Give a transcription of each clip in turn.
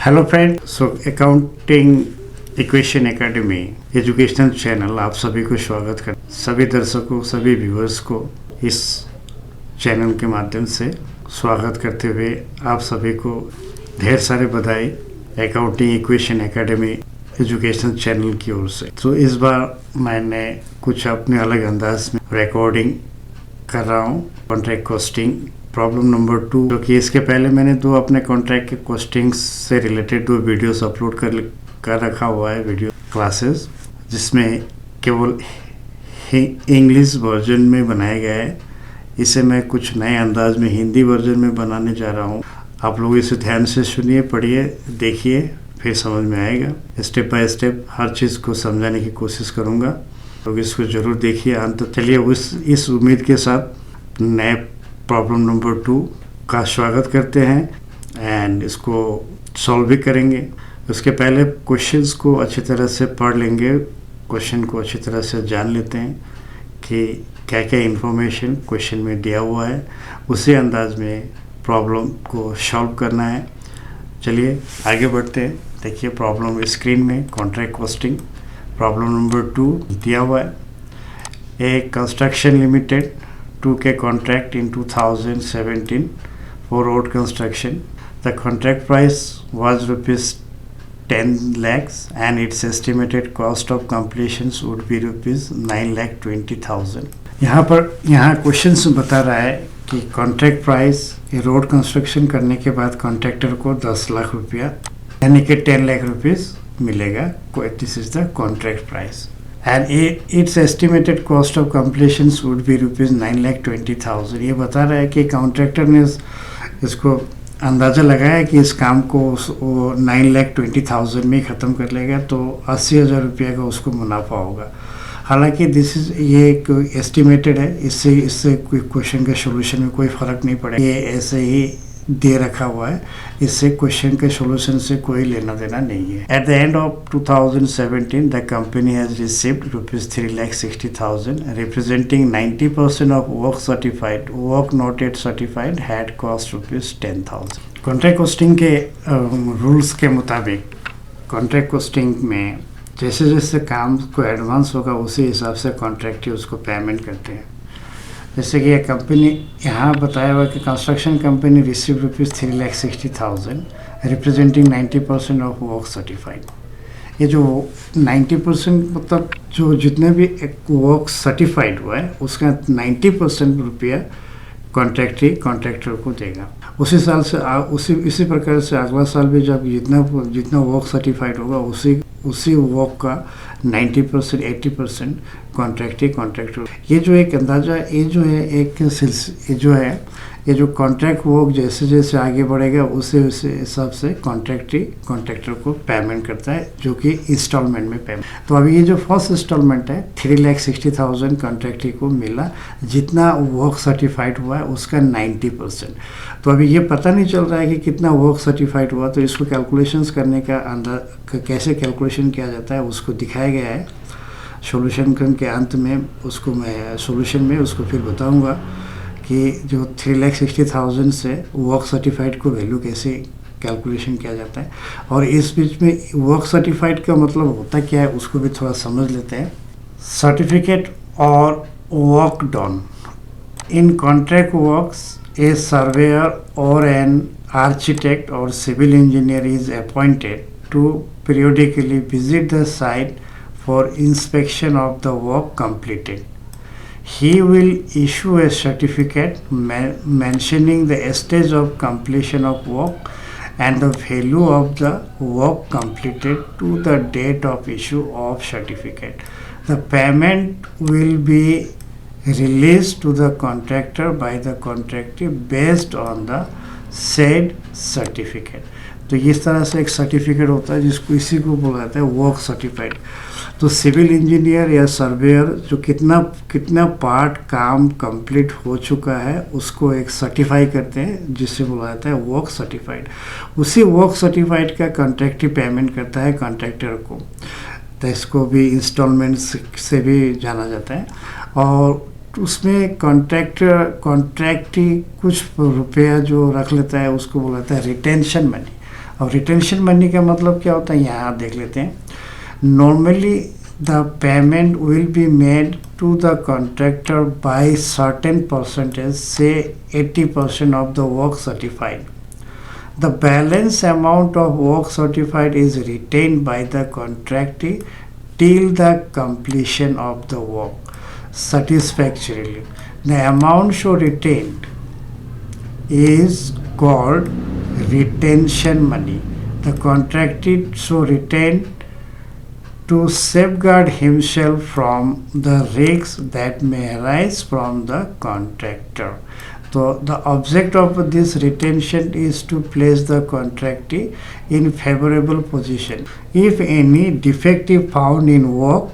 Hello friend, so accounting equation academy educational channel आप सभी को स्वागत कर सभी दर्शकों सभी व्यूअर्स को इस चैनल के माध्यम से स्वागत करते हुए आप सभी को ढेर सारे बधाई accounting equation academy educational channel की ओर से। तो इस बार मैंने कुछ अपने अलग अंदाज में रिकॉर्डिंग कर रहा हूँ कॉन्ट्रैक्ट कॉस्टिंग प्रॉब्लम नंबर 2, क्योंकि इसके पहले मैंने दो अपने कॉन्ट्रैक्ट के कॉस्टिंग से रिलेटेड दो वीडियोस अपलोड कर रखा हुआ है, वीडियो क्लासेस, जिसमें केवल इंग्लिश वर्जन में बनाया गया है। इसे मैं कुछ नए अंदाज में हिंदी वर्जन में बनाने जा रहा हूँ। आप लोग इसे ध्यान से सुनिए, पढ़िए, देखिए, फिर समझ में आएगा। स्टेप बाय स्टेप हर चीज़ को समझाने की कोशिश करूँगा, तो इसको ज़रूर देखिए अंत। चलिए इस उम्मीद के साथ नए प्रॉब्लम नंबर 2 का स्वागत करते हैं एंड इसको सॉल्व भी करेंगे। उसके पहले क्वेश्चंस को अच्छी तरह से पढ़ लेंगे, क्वेश्चन को अच्छी तरह से जान लेते हैं कि क्या क्या इन्फॉर्मेशन क्वेश्चन में दिया हुआ है, उसी अंदाज में प्रॉब्लम को सॉल्व करना है। चलिए आगे बढ़ते हैं। देखिए प्रॉब्लम स्क्रीन में कॉन्ट्रैक्ट कॉस्टिंग प्रॉब्लम नंबर 2 दिया हुआ है। A construction limited took a contract in 2017 for road construction. The contract price was rupees 10 lakhs and its estimated cost of completions would be rupees 9,20,000. यहाँ question बता रहा है कि contract price ये road construction करने के बाद कॉन्ट्रैक्टर को 10 लाख रुपया यानी कि 10 लाख रुपीज़ मिलेगा। This is the contract price and its estimated cost of completions would be rupees 9,20,000. ये बता रहा है कि कॉन्ट्रैक्टर ने इसको अंदाज़ा लगाया कि इस काम को वो 9,20,000 में ख़त्म कर लेगा, तो 80,000 रुपये का उसको मुनाफा होगा। हालांकि ये एक एस्टिमेटेड है, इससे कोई क्वेश्चन के सोल्यूशन में कोई फ़र्क नहीं पड़ेगा, ये ऐसे ही दे रखा हुआ है, इससे क्वेश्चन के सॉल्यूशन से कोई लेना देना नहीं है। Eight the end of 2017 the company has received rupees 3,60,000 representing 90% of work certified, work not yet certified had cost rupees 10,000। Contract costing के रूल्स के मुताबिक कॉन्ट्रैक्ट कॉस्टिंग में जैसे जैसे काम को एडवांस होगा उसी हिसाब से कॉन्ट्रैक्टर उसको पेमेंट करते हैं। जैसे कि यह कंपनी यहाँ बताया हुआ कि construction company receive rupees 3,60,000 representing 90% of work certified. ये जो 90% मतलब जो जितने भी वर्क सर्टिफाइड हुआ है उसका 90% रुपया कॉन्ट्रैक्टर को देगा। उसी साल से इसी प्रकार से अगला साल भी जब जितना वर्क सर्टिफाइड होगा उसी वर्क का 90% 80% कॉन्ट्रैक्टर। ये जो एक अंदाज़ा, ये जो कॉन्ट्रैक्ट वर्क जैसे जैसे आगे बढ़ेगा उसे हिसाब से कॉन्ट्रैक्टर को पेमेंट करता है, जो कि इंस्टॉलमेंट में पेमेंट। तो अभी ये जो फर्स्ट इंस्टॉलमेंट है 3,60,000 कॉन्ट्रैक्टर को मिला, जितना वर्क सर्टिफाइड हुआ है उसका 90%। तो अभी ये पता नहीं चल रहा है कि कितना वर्क सर्टिफाइड हुआ, तो इसको कैलकुलेशंस करने का कैसे कैलकुलेशन किया जाता है उसको दिखाया गया है सॉल्यूशन के अंत में। उसको मैं सॉल्यूशन में उसको फिर बताऊंगा कि जो 3,60,000 से वर्क सर्टिफाइड को वैल्यू कैसे कैलकुलेशन किया जाता है, और इस बीच में वर्क सर्टिफाइड का मतलब होता क्या है उसको भी थोड़ा समझ लेते हैं। सर्टिफिकेट और work done in contract works a surveyor और एन आर्किटेक्ट और civil engineer is appointed to periodically visit the site for inspection of the work completed. He will issue a certificate mentioning the stage of completion of work and the value of the work completed to the date of issue of certificate. The payment will be released to the contractor by the contractor based on the said certificate. तो इस तरह से एक certificate होता है जिसको इसी को बोला जाता है वर्क सर्टिफाइड। तो सिविल इंजीनियर या सर्वेयर जो कितना पार्ट काम कंप्लीट हो चुका है उसको एक सर्टिफाई करते हैं, जिससे बोला जाता है वर्क सर्टिफाइड। उसी वर्क सर्टिफाइड का कॉन्ट्रैक्टर पेमेंट करता है कॉन्ट्रैक्टर को, तो इसको भी इंस्टॉलमेंट से भी जाना जाता है। और उसमें कॉन्ट्रैक्टी कुछ रुपया जो रख लेता है उसको बोला जाता है रिटेंशन मनी। अब रिटेंशन मनी का मतलब क्या होता है, यहाँ देख लेते हैं। Normally the payment will be made to the contractor by certain percentage, से 80% of the work certified. The balance amount of work certified is retained by the contractee till the completion of the work satisfactorily. The amount so retained is called retention money. The contractee so retained to safeguard himself from the risks that may arise from the contractor. So the object of this retention is to place the contractee in favorable position. If any defective found in work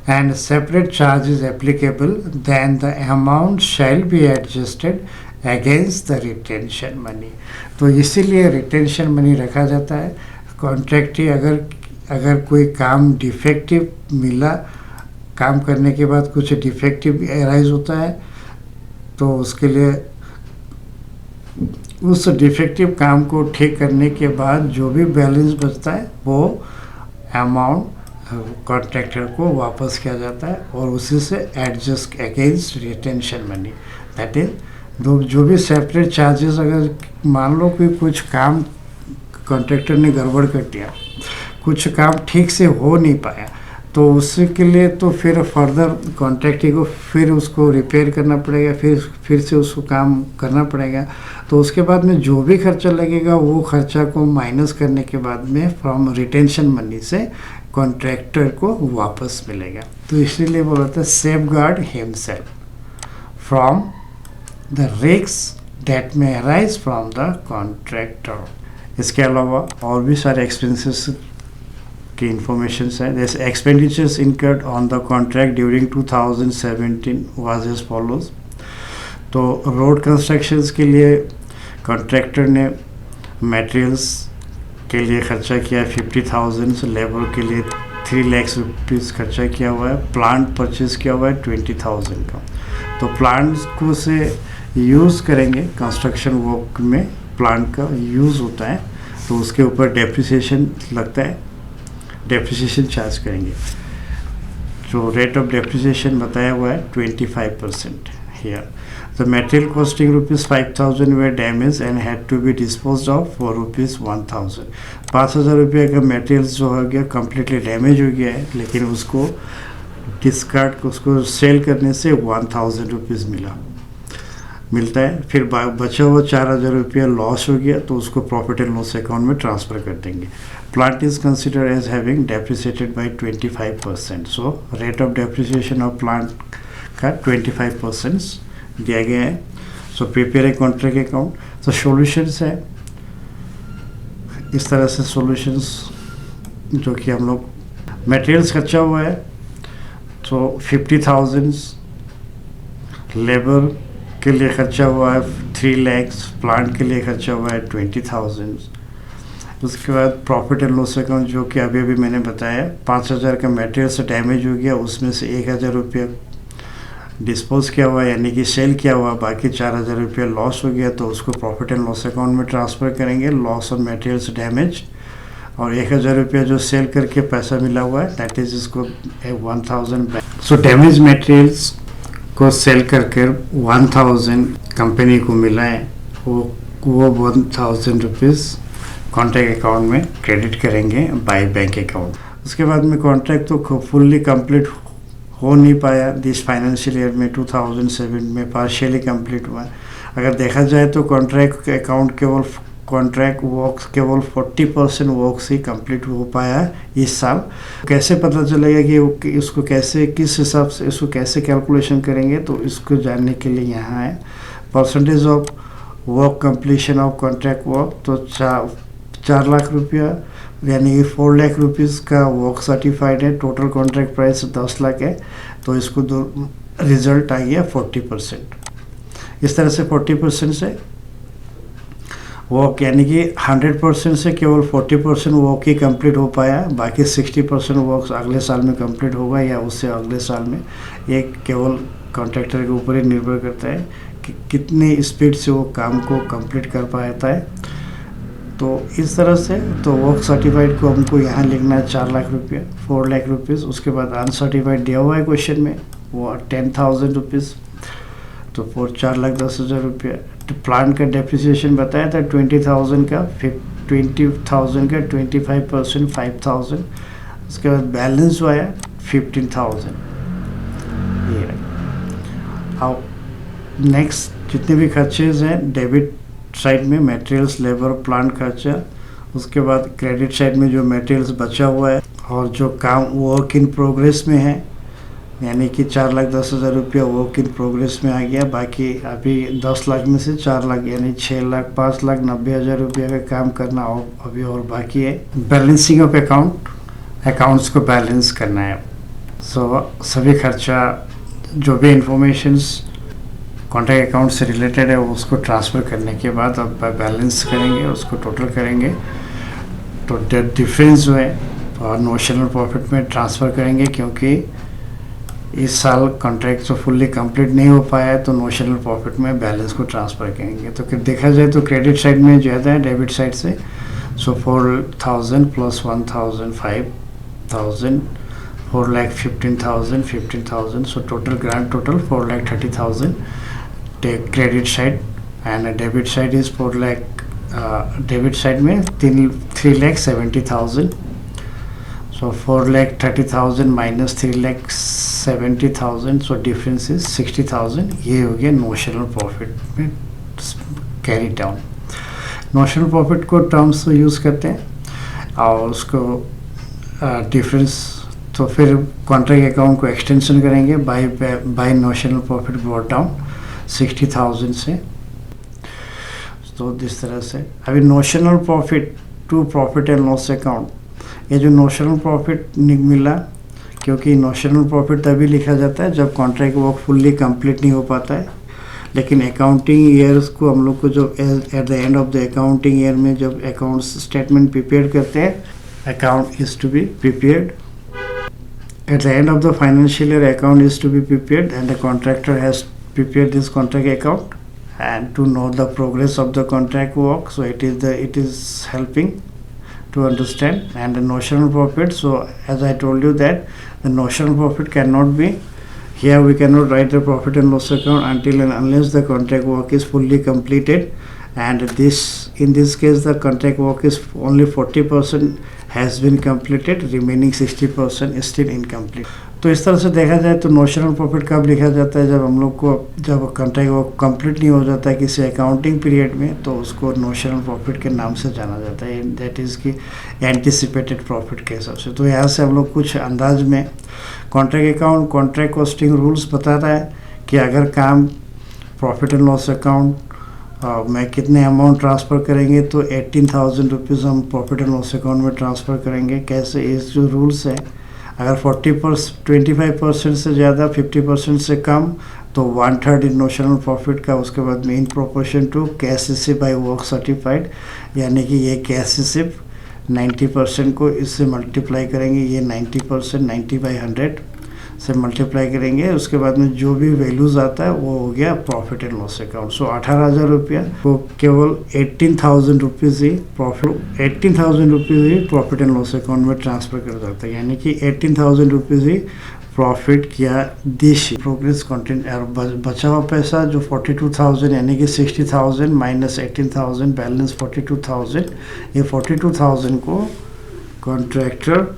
and separate charge is applicable, then the amount shall be adjusted against the retention money. तो इसीलिए retention money रखा जाता है। कॉन्ट्रैक्टी अगर कोई काम defective मिला, काम करने के बाद कुछ डिफेक्टिव अराइज होता है, तो उसके लिए उस डिफेक्टिव काम को ठीक करने के बाद जो भी बैलेंस बचता है वो अमाउंट कॉन्ट्रैक्टर को वापस किया जाता है और उसी से adjust against retention money. That is जो भी सेपरेट चार्जेस, अगर मान लो कि कुछ काम कॉन्ट्रैक्टर ने गड़बड़ कर दिया, कुछ काम ठीक से हो नहीं पाया, तो उसी के लिए तो फिर फर्दर कॉन्ट्रैक्टी को फिर उसको रिपेयर करना पड़ेगा, फिर से उसको काम करना पड़ेगा। तो उसके बाद में जो भी खर्चा लगेगा वो खर्चा को माइनस करने के बाद में फ्रॉम रिटेंशन मनी से कॉन्ट्रैक्टर को वापस मिलेगा। तो इसलिए बोला था safeguard himself from the risk that may arise from the contractor. इसके अलावा और भी सारे एक्सपेंसेस की इंफॉर्मेशन है। This expenditures incurred on the contract during 2017 was as follows. तो रोड कंस्ट्रक्शंस के लिए कॉन्ट्रैक्टर ने मटेरियल्स के लिए खर्चा किया 50,000, लेबर के लिए 3 लाख रुपीज़ खर्चा किया हुआ है, प्लांट परचेज किया हुआ है 20,000 का। तो प्लांट्स को से यूज़ करेंगे, कंस्ट्रक्शन वर्क में प्लांट का यूज़ होता है, तो उसके ऊपर डेप्रिसिएशन लगता है, डेप्रिसिएशन चार्ज करेंगे। जो रेट ऑफ डेप्रिसिएशन बताया हुआ है 25% here. The material costing ₹5,000 were damage and had to be dispose of for ₹1,000। 5,000 रुपये का मटेरियल्स जो हो गया कम्प्लीटली डैमेज हो गया है, लेकिन उसको डिस्कार्ड, उसको सेल करने से 1,000 रुपीज़ मिलता है। फिर बचा हुआ 4,000 रुपया लॉस हो गया, तो उसको प्रॉफिट एंड लॉस अकाउंट में ट्रांसफ़र कर देंगे। Plant is consider as having depreciated by 25%। So rate of depreciation of plant का 25% दिया गया है। So prepare a contract account. तो सॉल्यूशंस है इस तरह से, सॉल्यूशंस जो कि हम लोग मटेरियल्स खर्चा हुआ है, तो 50,000 लेबर के लिए खर्चा हुआ है 3 लाख, प्लांट के लिए खर्चा हुआ है 20,000। उसके बाद प्रॉफिट एंड लॉस अकाउंट जो कि अभी मैंने बताया, 5,000 का मटेरियल से डैमेज हो गया, उसमें से 1,000 रुपया डिस्पोज किया हुआ यानी कि सेल किया हुआ, बाकी 4,000 रुपया लॉस हो गया, तो उसको प्रॉफिट एंड लॉस अकाउंट में ट्रांसफ़र करेंगे, लॉस ऑन मटेरियल से डैमेज। और 1,000 रुपया जो सेल करके पैसा मिला हुआ है, दैट इज इसको 1,000 बैक। सो डैमेज मटेरियल्स को सेल करके 1,000 कंपनी को मिला है, वो 1,000 रुपीज़ कॉन्ट्रैक्ट अकाउंट में क्रेडिट करेंगे बाय बैंक अकाउंट। उसके बाद में कॉन्ट्रैक्ट तो फुल्ली कंप्लीट हो नहीं पाया दिस फाइनेंशियल ईयर में, 2007 में पार्शियली कंप्लीट हुआ। अगर देखा जाए तो कॉन्ट्रैक्ट अकाउंट कॉन्ट्रैक्ट वर्क केवल 40% वर्क से कंप्लीट हो पाया इस साल। कैसे पता चलेगा कि इसको कैसे, किस हिसाब से इसको कैसे कैलकुलेशन करेंगे, तो इसको जानने के लिए यहाँ है percentage of work completion of contract work. तो 4 लाख रुपया यानी कि 4 लाख रुपीज़ का वर्क सर्टिफाइड है, टोटल कॉन्ट्रैक्ट प्राइस 10 लाख है, तो इसको रिजल्ट आ गया 40%। इस तरह से 40% से वर्क यानी कि 100% से केवल 40% वर्क ही कंप्लीट हो पाया, बाकी 60% वर्क अगले साल में कंप्लीट होगा या उससे अगले साल में। ये केवल कॉन्ट्रैक्टर के ऊपर ही निर्भर करता है कि कितनी स्पीड से वो काम को कंप्लीट कर पाता है। तो इस तरह से तो वर्क सर्टिफाइड को हमको यहाँ लिखना है 4 लाख रुपया, 4 लाख रुपीज़। उसके बाद अनसर्टिफाइड दिया हुआ है क्वेश्चन में वो 10,000 रुपीज़, तो 4,10,000 रुपया। तो प्लांट का डेप्रिसिएशन बताया था 20,000 का, 20,000 का 25% 5,000। उसके बाद बैलेंस जो आया 15,000। ये अब नेक्स्ट जितने भी खर्चेज हैं डेबिट साइड में मटेरियल्स, लेबर, प्लांट खर्चा। उसके बाद क्रेडिट साइड में जो मटेरियल्स बचा हुआ है और जो काम वर्क इन प्रोग्रेस में है, यानी कि 4,10,000 रुपया वर्क इन प्रोग्रेस में आ गया। बाकी अभी 10 लाख में से 4 लाख यानी 5,90,000 रुपया का काम करना अभी और बाकी है। बैलेंसिंग ऑफ अकाउंट्स को बैलेंस करना है। सभी खर्चा जो भी इंफॉर्मेशंस कॉन्ट्रैक्ट अकाउंट से रिलेटेड है उसको ट्रांसफ़र करने के बाद अब बैलेंस करेंगे, उसको टोटल करेंगे, तो डिफरेंस जो है और नोशनल प्रॉफिट में ट्रांसफ़र करेंगे, क्योंकि इस साल कॉन्ट्रैक्ट जो फुल्ली कंप्लीट नहीं हो पाया है तो नोशनल प्रॉफिट में बैलेंस को ट्रांसफ़र करेंगे। तो देखा जाए तो क्रेडिट साइड में ज़्यादा है डेबिट साइड से, 4,000 plus 1,000 5,000 4,15,000 15,000। So total grand total 4,30,000 credit side and debit side is 4 lakh. Debit side में 3,70,000। So 4,30,000 minus 3,70,000, so difference is 60,000। ये हो गया नोशनल प्रॉफिट में कैरी डाउन। नोशनल प्रॉफिट को टर्म्स यूज़ करते हैं और उसको डिफरेंस तो फिर कॉन्ट्रैक्ट अकाउंट को एक्सटेंशन करेंगे by notional profit brought down 60,000 से। तो इस तरह से अभी notional profit to profit and loss account, ये जो नोशनल प्रॉफिट मिला, क्योंकि नोशनल प्रॉफिट तभी लिखा जाता है जब कॉन्ट्रैक्ट वर्क फुल्ली कंप्लीट नहीं हो पाता है। लेकिन अकाउंटिंग ईयर्स को हम लोग को जो at the end of the accounting year में जब अकाउंट्स स्टेटमेंट प्रिपेयर करते हैं, account is to be prepared at the end of the financial year, account is to be prepared and the contractor has prepared this contract account and to know the progress of the contract work. So it is helping to understand. And the notional profit, so as I told you that the notional profit cannot be here, we cannot write the profit and loss account until and unless the contract work is fully completed, and in this case the contract work is only 40% has been completed, remaining 60% is still incomplete. तो इस तरह से देखा जाए तो notional profit कब लिखा जाता है, जब हम लोग को जब कॉन्ट्रैक्ट वर्क कंप्लीट नहीं हो जाता है किसी अकाउंटिंग पीरियड में, तो उसको नोशनल प्रॉफिट के नाम से जाना जाता है। दैट इज़ की एंटिसिपेटेड प्रॉफिट के हिसाब से। तो यहाँ से हम लोग कुछ अंदाज में contract account contract costing rules बताता है कि अगर काम प्रॉफिट एंड लॉस अकाउंट में कितने अमाउंट ट्रांसफ़र करेंगे, तो 18,000 रुपीज़ हम प्रॉफिट एंड लॉस अकाउंट में ट्रांसफ़र करेंगे। कैसे, इस जो रूल्स है, अगर 25% से ज़्यादा 50% से कम तो 1/3 इन नोशनल प्रॉफिट का। उसके बाद में in proportion to cash receive by work certified, यानी कि ये कैश रिसीव 90% को इससे मल्टीप्लाई करेंगे, ये 90% 90/100 से मल्टीप्लाई करेंगे। उसके बाद में जो भी वैल्यूज़ आता है वो हो गया प्रॉफिट एंड लॉस अकाउंट। सो 18,000 रुपया को केवल 18,000 rupees he profit and loss account में ट्रांसफ़र कर सकता है, यानी कि 18,000 रुपीज़ ही प्रॉफिट किया दिस प्रोग्रेस कंटेंट। और बचा हुआ पैसा जो 42,000 यानी कि 60,000 माइनस 18,000 बैलेंस 42,000, ये 42,000 को कॉन्ट्रैक्टर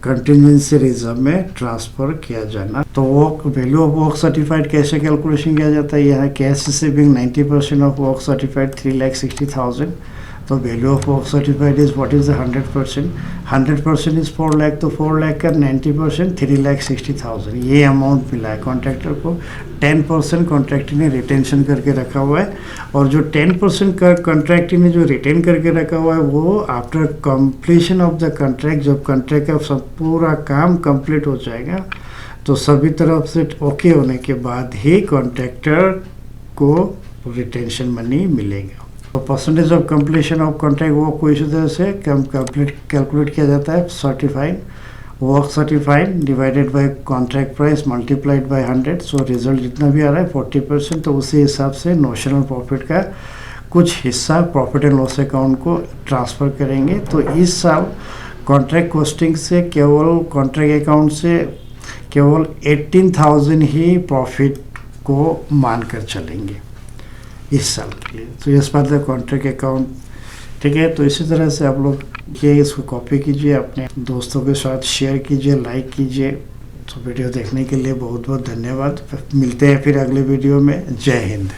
कंटिजेंसी रिजर्व में ट्रांसफ़र किया जाना। तो work value of work certified कैसे कैलकुलेशन किया जाता है, यह है cash receiving 90% of work certified 3,60,000। तो value of work certified is what is the 100%, 100% is 4 lakh, तो 4 लाख का 90% 3,60,000 ये अमाउंट मिला है कॉन्ट्रैक्टर को। 10% कॉन्ट्रैक्टर ने रिटेंशन करके रखा हुआ है, और जो 10% का कॉन्ट्रैक्टर ने जो रिटेन करके रखा हुआ है वो after completion of the contract, जब कॉन्ट्रैक्ट का सब पूरा काम कंप्लीट हो जाएगा तो सभी तरफ से ओके होने के बाद ही कॉन्ट्रैक्टर को रिटेंशन मनी मिलेगा। तो percentage of completion of contract work को इसी तरह से कैलकुलेट किया जाता है। Certified work certified divided by contract price multiplied by 100। So result जितना भी आ रहा है 40%, तो उसी हिसाब से नोशनल प्रॉफिट का कुछ हिस्सा प्रॉफिट एंड लॉस अकाउंट को ट्रांसफ़र करेंगे। तो इस साल कॉन्ट्रैक्ट कॉस्टिंग से केवल कॉन्ट्रैक्ट अकाउंट से केवल 18,000 ही प्रॉफिट को मानकर चलेंगे इस साल के लिए। तो इस बात है कॉन्ट्रैक्ट अकाउंट, ठीक है। तो इसी तरह से आप लोग ये इसको कॉपी कीजिए, अपने दोस्तों के साथ शेयर कीजिए, लाइक कीजिए। तो वीडियो देखने के लिए बहुत बहुत धन्यवाद। मिलते हैं फिर अगले वीडियो में। जय हिंद।